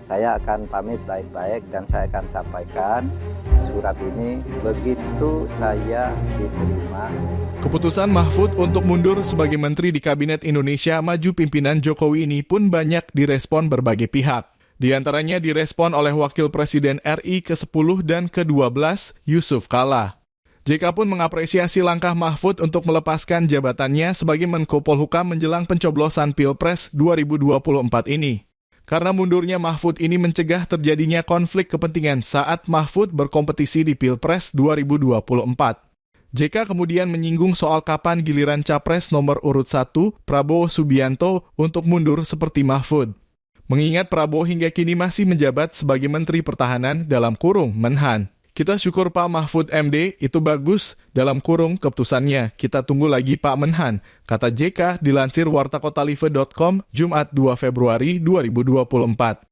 Saya akan pamit baik-baik dan saya akan sampaikan surat ini begitu saya diterima. Keputusan Mahfud untuk mundur sebagai menteri di Kabinet Indonesia Maju pimpinan Jokowi ini pun banyak direspon berbagai pihak. Di antaranya direspon oleh Wakil Presiden RI ke-10 dan ke-12, Yusuf Kala. JK pun mengapresiasi langkah Mahfud untuk melepaskan jabatannya sebagai Menko Polhukam menjelang pencoblosan Pilpres 2024 ini. Karena mundurnya Mahfud ini mencegah terjadinya konflik kepentingan saat Mahfud berkompetisi di Pilpres 2024. JK kemudian menyinggung soal kapan giliran Capres nomor urut 1, Prabowo Subianto, untuk mundur seperti Mahfud. Mengingat Prabowo hingga kini masih menjabat sebagai Menteri Pertahanan dalam kurung Menhan. Kita syukur Pak Mahfud MD, itu bagus dalam kurung keputusannya. Kita tunggu lagi Pak Menhan, kata JK dilansir wartakotalive.com Jumat 2 Februari 2024.